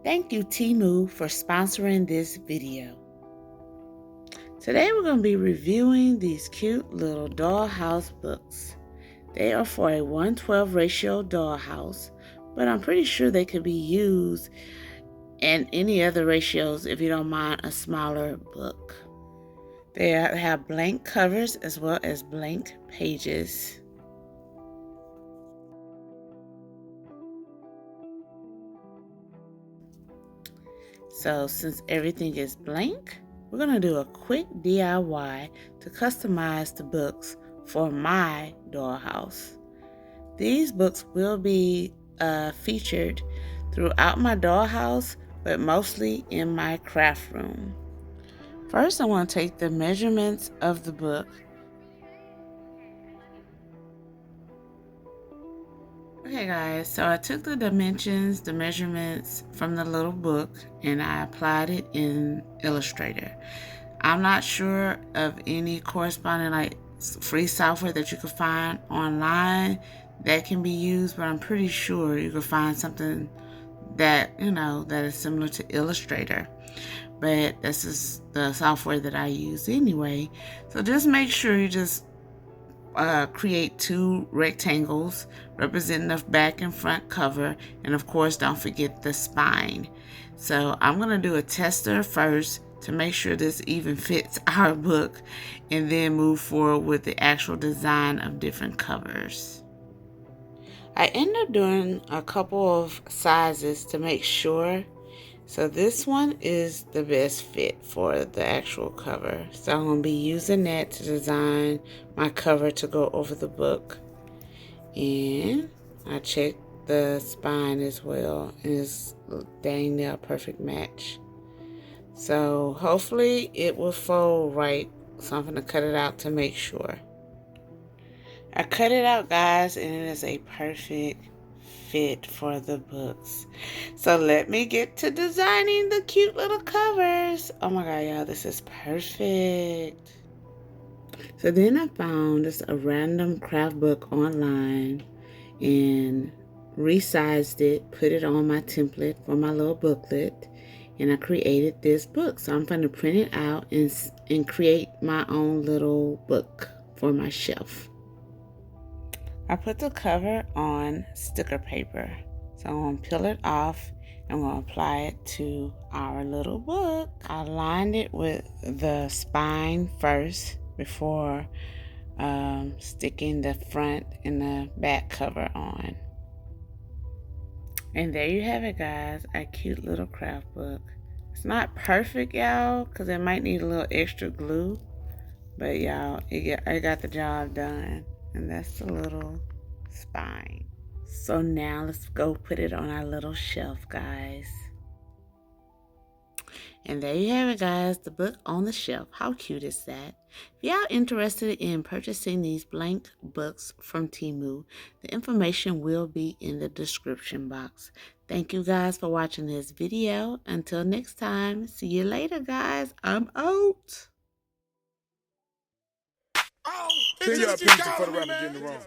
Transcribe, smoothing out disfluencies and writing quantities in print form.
Thank you, Temu, for sponsoring this video. Today we're going to be reviewing these cute little dollhouse books. They are for a 1:12 ratio dollhouse, but I'm pretty sure they could be used in any other ratios if you don't mind a smaller book. They have blank covers as well as blank pages. So since everything is blank, we're going to do a quick DIY to customize the books for my dollhouse. These books will be featured throughout my dollhouse, but mostly in my craft room. First, I want to take the measurements of the book. Okay guys, so I took the dimensions, the measurements from the little book, and I applied it in Illustrator. I'm not sure of any corresponding free software that you can find online that can be used, but I'm pretty sure you can find something that, that is similar to Illustrator. But this is the software that I use anyway. So just make sure you just create two rectangles representing the back and front cover, and of course don't forget the spine. So I'm going to do a tester first to make sure this even fits our book, and then move forward with the actual design of different covers. I end up doing a couple of sizes to make sure. So this one is the best fit for the actual cover. So I'm going to be using that to design my cover to go over the book. And I checked the spine as well, and it's dang near a perfect match. So hopefully it will fold right. So I'm going to cut it out to make sure. I cut it out, guys, and it is a perfect fit for the books. So let me get to designing the cute little covers. Oh my god, y'all, this is perfect. So then I found just a random craft book online and resized it, put it on my template for my little booklet, and I created this book. So I'm going to print it out and create my own little book for my shelf. I put the cover on sticker paper. So I'm going to peel it off and I'm going to apply it to our little book. I lined it with the spine first before sticking the front and the back cover on. And there you have it, guys, a cute little craft book. It's not perfect, y'all, because it might need a little extra glue. But y'all, I got the job done. And that's the little spine. So now let's go put it on our little shelf, guys. And there you have it, guys, the book on the shelf. How cute is that? If y'all interested in purchasing these blank books from Temu, the information will be in the description box. Thank you guys for watching this video. Until next time, see you later, guys. I'm out. Send your opinion for the rapper getting it wrong.